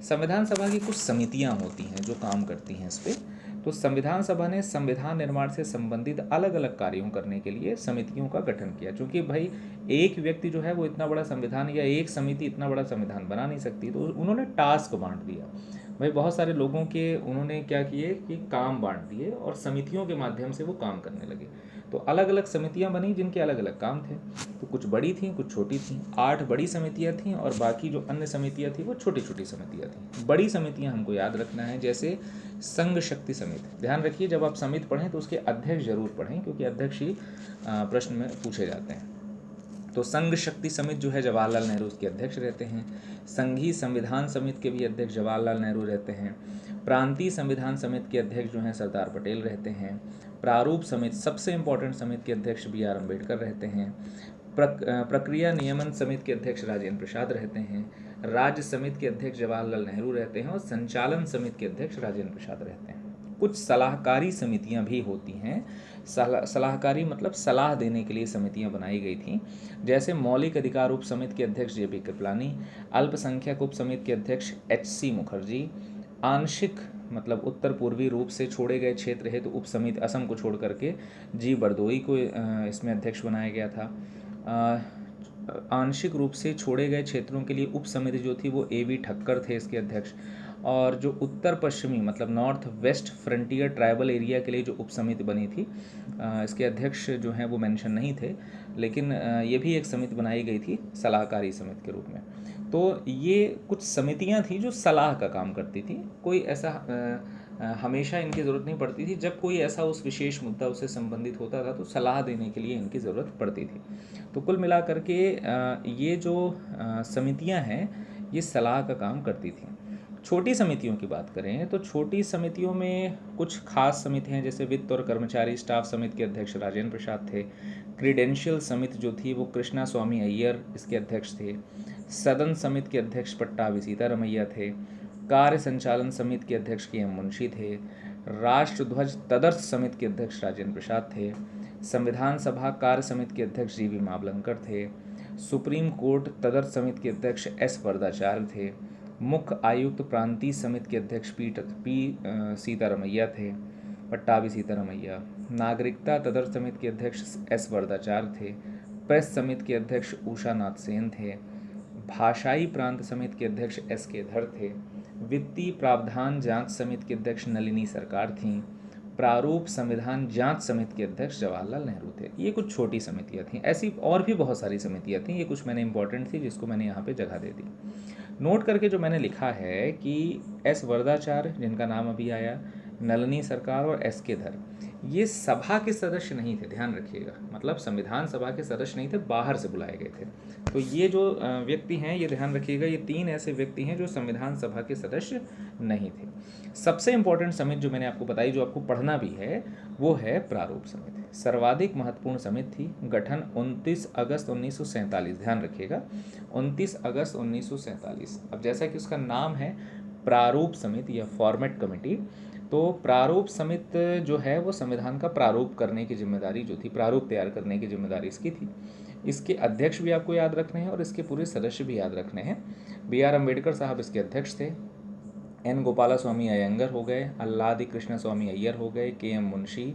संविधान सभा की कुछ समितियां होती हैं जो काम करती हैं इस पर। तो संविधान सभा ने संविधान निर्माण से संबंधित अलग अलग कार्यों करने के लिए समितियों का गठन किया, क्योंकि भाई एक व्यक्ति जो है वो इतना बड़ा संविधान या एक समिति इतना बड़ा संविधान बना नहीं सकती, तो उन्होंने टास्क बांट दिया। भाई बहुत सारे लोगों के उन्होंने क्या किए कि काम बांट दिए और समितियों के माध्यम से वो काम करने लगे। तो अलग अलग समितियां बनी जिनके अलग अलग काम थे। तो कुछ बड़ी थी, कुछ छोटी थी। 8 बड़ी समितियां थीं और बाकी जो अन्य समितियां थी वो छोटी छोटी समितियां थीं। बड़ी समितियां हमको याद रखना है, जैसे संघ शक्ति समिति। ध्यान रखिए, जब आप समिति पढ़ें तो उसके अध्यक्ष जरूर पढ़ें, क्योंकि अध्यक्ष ही प्रश्न में पूछे जाते हैं। तो संघ शक्ति समिति जो है जवाहरलाल नेहरू उसके अध्यक्ष रहते हैं। संघीय संविधान समिति के भी अध्यक्ष जवाहरलाल नेहरू रहते हैं। प्रांतीय संविधान समिति के अध्यक्ष जो हैं सरदार पटेल रहते हैं। प्रारूप समिति, सबसे इंपॉर्टेंट समिति के अध्यक्ष B.R. अम्बेडकर रहते हैं। प्रक्रिया नियमन समिति के अध्यक्ष राजेंद्र प्रसाद रहते हैं। राज्य समिति के अध्यक्ष जवाहरलाल नेहरू रहते हैं और संचालन समिति के अध्यक्ष राजेंद्र प्रसाद रहते हैं। कुछ सलाहकारी समितियां भी होती हैं। सलाहकारी मतलब सलाह देने के लिए समितियां बनाई गई थी, जैसे मौलिक अधिकार उप समिति के अध्यक्ष J.B. कृपलानी, अल्पसंख्यक उप समिति के अध्यक्ष H.C. मुखर्जी, आंशिक मतलब उत्तर पूर्वी रूप से छोड़े गए क्षेत्र हेतु उप समिति असम को छोड़ करके G. बरदोई को इसमें अध्यक्ष बनाया गया था। आंशिक रूप से छोड़े गए क्षेत्रों के लिए उप समिति जो थी वो A.V. ठक्कर थे इसके अध्यक्ष। और जो उत्तर पश्चिमी मतलब north west frontier tribal area के लिए जो उप समिति बनी थी, इसके अध्यक्ष जो हैं वो मेंशन नहीं थे, लेकिन ये भी एक समिति बनाई गई थी सलाहकारी समिति के रूप में। तो ये कुछ समितियां थी जो सलाह का काम करती थी। कोई ऐसा हमेशा इनकी ज़रूरत नहीं पड़ती थी, जब कोई ऐसा उस विशेष मुद्दा उससे संबंधित होता था तो सलाह देने के लिए इनकी ज़रूरत पड़ती थी। तो कुल मिलाकर के ये जो समितियां हैं ये सलाह का काम करती थी। छोटी समितियों की बात करें तो छोटी समितियों में कुछ खास समिति हैं, जैसे वित्त और कर्मचारी स्टाफ समिति के अध्यक्ष राजेंद्र प्रसाद थे। क्रीडेंशियल समिति जो थी वो कृष्णा स्वामी अय्यर इसके अध्यक्ष थे। सदन समिति के अध्यक्ष पट्टाभी सीतारमैया थे। कार्य संचालन समिति के अध्यक्ष K.M. मुंशी थे। राष्ट्र ध्वज तदर्थ समिति के अध्यक्ष राजेंद्र प्रसाद थे। संविधान सभा कार्य समिति के अध्यक्ष G.V. मावलंकर थे। सुप्रीम कोर्ट तदर्थ समिति के अध्यक्ष S. वरदाचार्य थे। मुख्य आयुक्त प्रांतीय समिति के अध्यक्ष P. सीतारमैया थे, पट्टाभी सीतारमैया। नागरिकता तदर्थ समिति के अध्यक्ष S. वरदाचार्य थे। प्रेस समिति के अध्यक्ष उषा नाथ सेन थे। भाषाई प्रांत समिति के अध्यक्ष S.K. धर थे। वित्तीय प्रावधान जांच समिति के अध्यक्ष नलिनी सरकार थीं। प्रारूप संविधान जांच समिति के अध्यक्ष जवाहरलाल नेहरू थे। ये कुछ छोटी समितियां थीं, ऐसी और भी बहुत सारी समितियां थीं, ये कुछ मैंने इंपॉर्टेंट थी जिसको मैंने यहाँ पे जगह दे दी। नोट करके जो मैंने लिखा है कि S. वरदाचार्य जिनका नाम अभी आया, नलिनी सरकार और S.K. धर, ये सभा के सदस्य नहीं थे, ध्यान रखिएगा, मतलब संविधान सभा के सदस्य नहीं थे, बाहर से बुलाए गए थे। तो ये जो व्यक्ति हैं ये ध्यान रखिएगा, ये 3 ऐसे व्यक्ति हैं जो संविधान सभा के सदस्य नहीं थे। सबसे इंपॉर्टेंट समिति जो मैंने आपको बताई, जो आपको पढ़ना भी है, वो है प्रारूप समिति। सर्वाधिक महत्वपूर्ण समिति थी। गठन 29 अगस्त 1947, ध्यान रखिएगा 29 अगस्त 1947। अब जैसा कि उसका नाम है प्रारूप समिति या फॉर्मेट कमेटी। तो प्रारूप समिति जो है वो संविधान का प्रारूप करने की जिम्मेदारी जो थी, प्रारूप तैयार करने की जिम्मेदारी इसकी थी। इसके अध्यक्ष भी आपको याद रखने हैं और इसके पूरे सदस्य भी याद रखने हैं। B.R. अम्बेडकर साहब इसके अध्यक्ष थे, N. गोपाला स्वामी अयंगर हो गए, अल्लादी कृष्ण स्वामी अय्यर हो गए, K.M. मुंशी,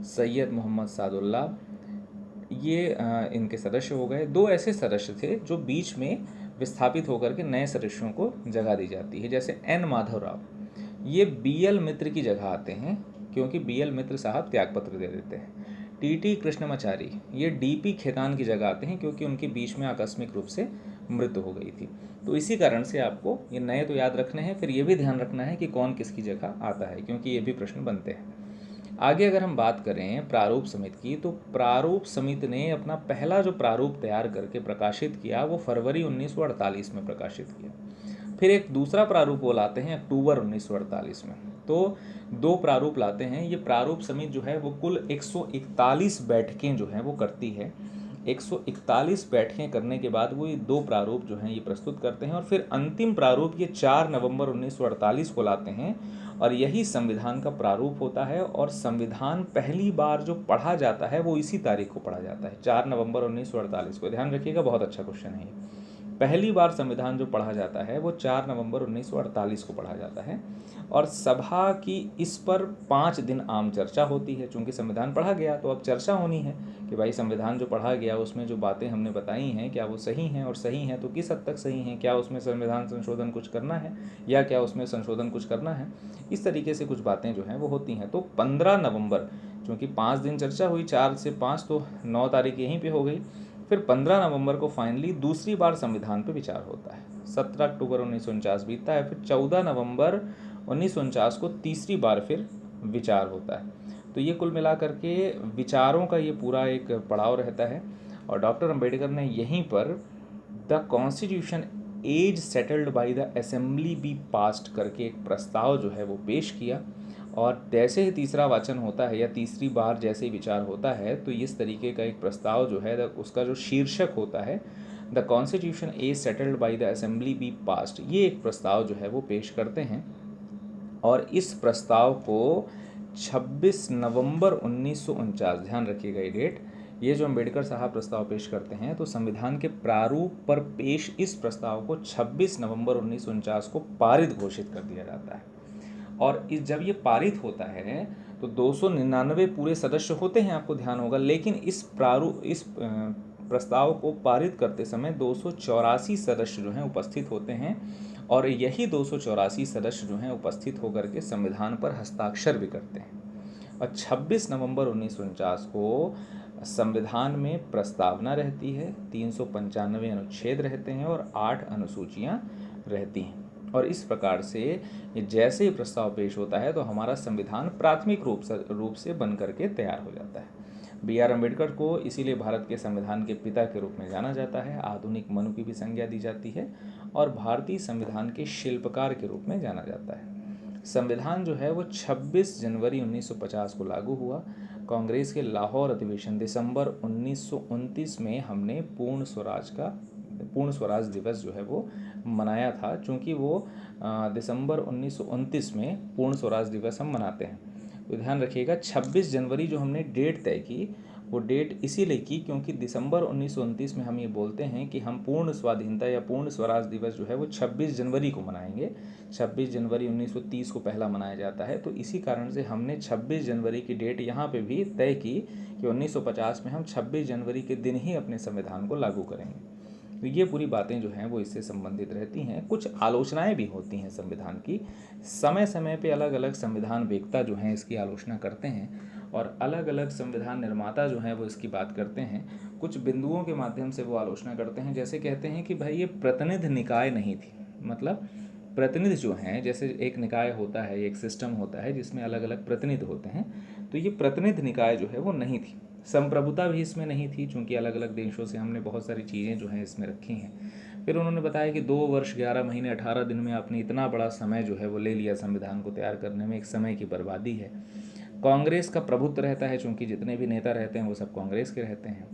सैयद मोहम्मद सादुल्ला, ये इनके सदस्य हो गए। दो ऐसे सदस्य थे जो बीच में विस्थापित होकर के नए सदस्यों को जगह दी जाती है, जैसे N. माधवराव, ये B.L. मित्र की जगह आते हैं क्योंकि B.L. मित्र साहब त्यागपत्र दे देते हैं। T.T. कृष्णमाचारी ये D.P. खेतान की जगह आते हैं क्योंकि उनके बीच में आकस्मिक रूप से मृत्यु हो गई थी। तो इसी कारण से आपको ये नए तो याद रखने हैं, फिर ये भी ध्यान रखना है कि कौन किसकी जगह आता है, क्योंकि ये भी प्रश्न बनते हैं। आगे अगर हम बात करें प्रारूप समिति की, तो प्रारूप समिति ने अपना पहला जो प्रारूप तैयार करके प्रकाशित किया वो फरवरी 1948 में प्रकाशित किया। फिर एक दूसरा प्रारूप वो लाते हैं अक्टूबर 1948 में। तो दो प्रारूप लाते हैं। ये प्रारूप समिति जो है वो कुल 141 बैठकें जो हैं वो करती है। 141 बैठकें करने के बाद वो ये दो प्रारूप जो हैं ये प्रस्तुत करते हैं और फिर अंतिम प्रारूप ये 4 नवंबर 1948 को लाते हैं और यही संविधान का प्रारूप होता है। और संविधान पहली बार जो पढ़ा जाता है वो इसी तारीख को पढ़ा जाता है, 4 नवंबर 1948 को। ध्यान रखिएगा, बहुत अच्छा क्वेश्चन है ये। पहली बार संविधान जो पढ़ा जाता है वो 4 नवंबर 1948 को पढ़ा जाता है और सभा की इस पर 5 दिन आम चर्चा होती है। चूंकि संविधान पढ़ा गया तो अब चर्चा होनी है कि भाई संविधान जो पढ़ा गया उसमें जो बातें हमने बताई हैं क्या वो सही हैं, और सही हैं तो किस हद तक सही हैं, क्या उसमें संविधान संशोधन कुछ करना है या क्या उसमें संशोधन कुछ करना है, इस तरीके से कुछ बातें जो हैं वो होती हैं। तो 15 नवंबर, चूँकि 5 दिन चर्चा हुई, 4 से 5 तो 9 तारीख यहीं पर हो गई। फिर 15 नवंबर को फाइनली दूसरी बार संविधान पर विचार होता है। 17 अक्टूबर 1949 बीतता है, फिर 14 नवंबर 1949 को तीसरी बार फिर विचार होता है। तो ये कुल मिलाकर के विचारों का ये पूरा एक पड़ाव रहता है। और डॉक्टर अंबेडकर ने यहीं पर the constitution as settled by the assembly be passed करके एक प्रस्ताव जो है वो पेश किया। और जैसे ही तीसरा वाचन होता है या तीसरी बार जैसे ही विचार होता है तो इस तरीके का एक प्रस्ताव जो है उसका जो शीर्षक होता है the constitution as settled by the assembly be passed, ये एक प्रस्ताव जो है वो पेश करते हैं। और इस प्रस्ताव को 26 नवंबर 1949, ध्यान रखिएगा ये डेट, ये जो अंबेडकर साहब प्रस्ताव पेश करते हैं तो संविधान के प्रारूप पर पेश इस प्रस्ताव को 26 नवंबर 1949 को पारित घोषित कर दिया जाता है। और जब ये पारित होता है तो 299 पूरे सदस्य होते हैं, आपको ध्यान होगा, लेकिन इस प्रस्ताव को पारित करते समय 284 सदस्य जो हैं उपस्थित होते हैं और यही 284 सदस्य जो हैं उपस्थित होकर के संविधान पर हस्ताक्षर भी करते हैं। और 26 नवंबर 1949 को संविधान में प्रस्तावना रहती है, 395 अनुच्छेद रहते हैं और 8 अनुसूचियाँ रहती हैं। और इस प्रकार से जैसे ही प्रस्ताव पेश होता है तो हमारा संविधान प्राथमिक रूप से बन करके तैयार हो जाता है। B.R. अम्बेडकर को इसीलिए भारत के संविधान के पिता के रूप में जाना जाता है, आधुनिक मनु की भी संज्ञा दी जाती है और भारतीय संविधान के शिल्पकार के रूप में जाना जाता है। संविधान जो है वो 26 जनवरी 1950 को लागू हुआ। कांग्रेस के लाहौर अधिवेशन दिसंबर 1929 में हमने पूर्ण स्वराज दिवस जो है वो मनाया था, चूँकि वो दिसंबर 1929 में पूर्ण स्वराज दिवस हम मनाते हैं। तो ध्यान रखिएगा 26 जनवरी जो हमने डेट तय की वो डेट इसीलिए की क्योंकि दिसंबर 1929 में हम ये बोलते हैं कि हम पूर्ण स्वाधीनता या पूर्ण स्वराज दिवस जो है वो 26 जनवरी को मनाएंगे। 26 जनवरी 1930 को पहला मनाया जाता है, तो इसी कारण से हमने 26 जनवरी की डेट यहाँ पे भी तय की कि 1950 में हम 26 जनवरी के दिन ही अपने संविधान को लागू करेंगे। तो ये पूरी बातें जो हैं वो इससे संबंधित रहती हैं। कुछ आलोचनाएं भी होती हैं संविधान की, समय समय पे अलग अलग संविधान वेत्ता जो हैं इसकी आलोचना करते हैं और अलग अलग संविधान निर्माता जो हैं वो इसकी बात करते हैं। कुछ बिंदुओं के माध्यम से वो आलोचना करते हैं, जैसे कहते हैं कि भाई ये प्रतिनिधि निकाय नहीं थी। मतलब प्रतिनिधि जो हैं, जैसे एक निकाय होता है, एक सिस्टम होता है जिसमें अलग अलग प्रतिनिधि होते हैं, तो ये प्रतिनिधि निकाय जो है वो नहीं थी। संप्रभुता भी इसमें नहीं थी, चूँकि अलग अलग देशों से हमने बहुत सारी चीज़ें जो हैं इसमें रखी हैं। फिर उन्होंने बताया कि 2 वर्ष 11 महीने 18 दिन में आपने इतना बड़ा समय जो है वो ले लिया संविधान को तैयार करने में, एक समय की बर्बादी है। कांग्रेस का प्रभुत्व रहता है, चूँकि जितने भी नेता रहते हैं वो सब कांग्रेस के रहते हैं।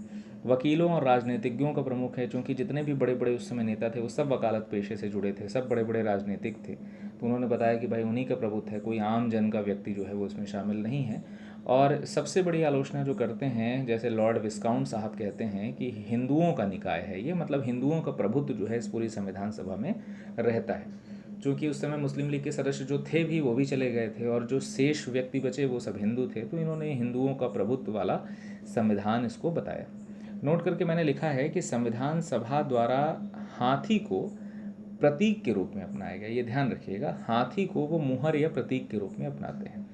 वकीलों और राजनीतिज्ञों का प्रमुख है, चूँकि जितने भी बड़े बड़े उस समय नेता थे वो सब वकालत पेशे से जुड़े थे, सब बड़े बड़े राजनीतिक थे। तो उन्होंने बताया कि भाई उन्हीं का प्रभुत्व है, कोई आम जन का व्यक्ति जो है वो इसमें शामिल नहीं है। और सबसे बड़ी आलोचना जो करते हैं, जैसे लॉर्ड विस्काउंट साहब कहते हैं कि हिंदुओं का निकाय है ये, मतलब हिंदुओं का प्रभुत्व जो है इस पूरी संविधान सभा में रहता है। क्योंकि उस समय मुस्लिम लीग के सदस्य जो थे भी वो भी चले गए थे और जो शेष व्यक्ति बचे वो सब हिंदू थे, तो इन्होंने हिंदुओं का प्रभुत्व वाला संविधान इसको बताया। नोट करके मैंने लिखा है कि संविधान सभा द्वारा हाथी को प्रतीक के रूप में अपनाया गया। ये ध्यान रखिएगा, हाथी को वो मुहर या प्रतीक के रूप में अपनाते हैं।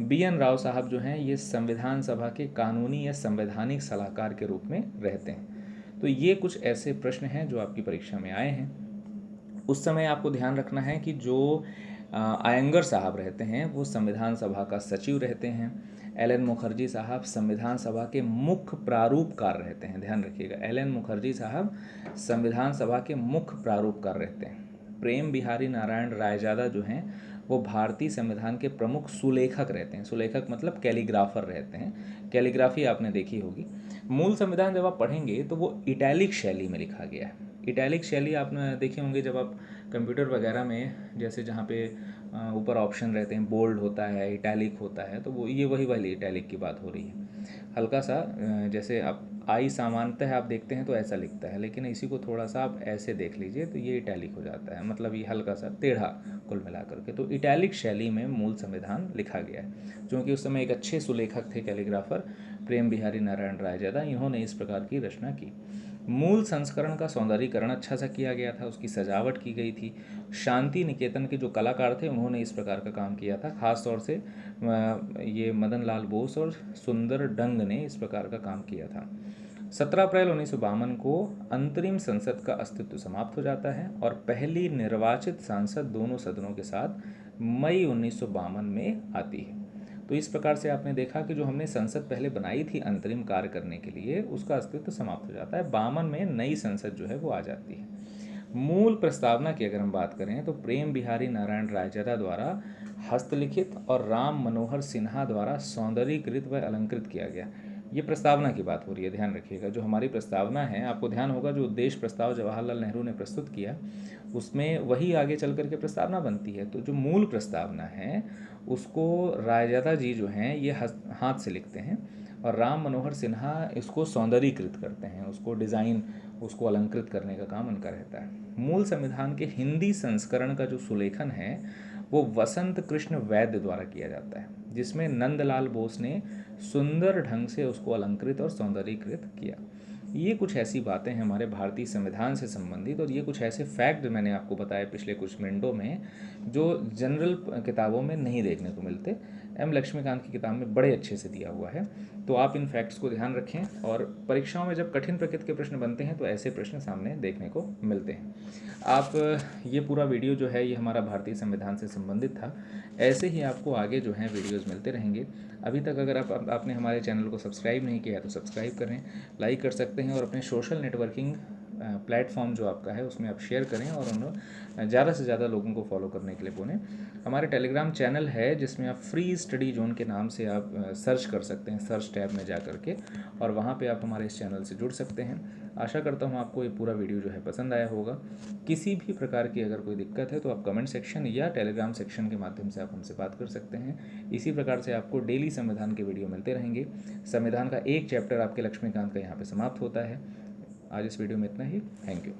BN राव साहब जो हैं ये संविधान सभा के कानूनी या संवैधानिक सलाहकार के रूप में रहते हैं। तो ये कुछ ऐसे प्रश्न हैं जो आपकी परीक्षा में आए हैं। उस समय आपको ध्यान रखना है कि जो आयंगर साहब रहते हैं वो संविधान सभा का सचिव रहते हैं। LN मुखर्जी साहब संविधान सभा के मुख्य प्रारूपकार रहते हैं। ध्यान रखिएगा, LN मुखर्जी साहब संविधान सभा के मुख्य प्रारूपकार रहते हैं। प्रेम बिहारी नारायण रायजादा जो हैं वो भारतीय संविधान के प्रमुख सुलेखक रहते हैं। सुलेखक मतलब कैलीग्राफर रहते हैं। कैलीग्राफी आपने देखी होगी। मूल संविधान जब आप पढ़ेंगे तो वो इटैलिक शैली में लिखा गया है। इटैलिक शैली आपने देखे होंगे जब आप कंप्यूटर वगैरह में, जैसे जहाँ पे ऊपर ऑप्शन रहते हैं, बोल्ड होता है, इटैलिक होता है, तो वो ये वही वाली इटैलिक की बात हो रही है। हल्का सा जैसे आप आई सामान्यतः आप देखते हैं तो ऐसा लिखता है, लेकिन इसी को थोड़ा सा आप ऐसे देख लीजिए तो ये इटैलिक हो जाता है, मतलब ये हल्का सा टेढ़ा कुल मिला करके। तो इटैलिक शैली में मूल संविधान लिखा गया है। क्योंकि उस समय एक अच्छे सुलेखक थे कैलीग्राफर प्रेम बिहारी नारायण रायजादा, इन्होंने इस प्रकार की रचना की। मूल संस्करण का सौंदर्यीकरण अच्छा सा किया गया था, उसकी सजावट की गई थी। शांति निकेतन के जो कलाकार थे उन्होंने इस प्रकार का काम किया था। खास तौर से ये मदन लाल बोस और सुंदर डंग ने इस प्रकार का काम किया था। 17 अप्रैल 1952 को अंतरिम संसद का अस्तित्व समाप्त हो जाता है और पहली निर्वाचित सांसद दोनों सदनों के साथ मई 1952 में आती है। तो इस प्रकार से आपने देखा कि जो हमने संसद पहले बनाई थी अंतरिम कार्य करने के लिए, उसका अस्तित्व समाप्त हो जाता है। 52 में नई संसद जो है वो आ जाती है। मूल प्रस्तावना की अगर हम बात करें तो प्रेम बिहारी नारायण रायजादा द्वारा हस्तलिखित और राम मनोहर सिन्हा द्वारा सौंदर्यीकृत व अलंकृत किया गया। ये प्रस्तावना की बात हो रही है, ध्यान रखिएगा। जो हमारी प्रस्तावना है, आपको ध्यान होगा जो उद्देश्य प्रस्ताव जवाहरलाल नेहरू ने प्रस्तुत किया उसमें वही आगे चल करके प्रस्तावना बनती है। तो जो मूल प्रस्तावना है उसको रायजादा जी जो हैं ये हाथ से लिखते हैं और राम मनोहर सिन्हा इसको सौंदर्यीकृत करते हैं, उसको डिज़ाइन, उसको अलंकृत करने का काम उनका रहता है। मूल संविधान के हिंदी संस्करण का जो सुलेखन है वो वसंत कृष्ण वैद्य द्वारा किया जाता है, जिसमें नंदलाल बोस ने सुंदर ढंग से उसको अलंकृत और सौंदर्यीकृत किया। ये कुछ ऐसी बातें हैं हमारे भारतीय संविधान से संबंधित, और ये कुछ ऐसे फैक्ट मैंने आपको बताए पिछले कुछ मिनटों में जो जनरल किताबों में नहीं देखने को मिलते। M लक्ष्मीकांत की किताब में बड़े अच्छे से दिया हुआ है। तो आप इन फैक्ट्स को ध्यान रखें और परीक्षाओं में जब कठिन प्रकृति के प्रश्न बनते हैं तो ऐसे प्रश्न सामने देखने को मिलते हैं। आप ये पूरा वीडियो जो है ये हमारा भारतीय संविधान से संबंधित था। ऐसे ही आपको आगे जो हैं वीडियोज़ मिलते रहेंगे। अभी तक अगर आपने हमारे चैनल को सब्सक्राइब नहीं किया है तो सब्सक्राइब करें, लाइक कर सकते हैं और अपने सोशल नेटवर्किंग प्लेटफॉर्म जो आपका है उसमें आप शेयर करें और उन्हें ज़्यादा से ज़्यादा लोगों को फॉलो करने के लिए बोलें। हमारे टेलीग्राम चैनल है जिसमें आप फ्री स्टडी जोन के नाम से आप सर्च कर सकते हैं, सर्च टैब में जा करके, और वहाँ पे आप हमारे इस चैनल से जुड़ सकते हैं। आशा करता हूँ आपको ये पूरा वीडियो जो है पसंद आया होगा। किसी भी प्रकार की अगर कोई दिक्कत है तो आप कमेंट सेक्शन या टेलीग्राम सेक्शन के माध्यम से आप हमसे बात कर सकते हैं। इसी प्रकार से आपको डेली संविधान के वीडियो मिलते रहेंगे। संविधान का एक चैप्टर आपके लक्ष्मीकांत का यहाँ पे समाप्त होता है। आज इस वीडियो में इतना ही। Thank you.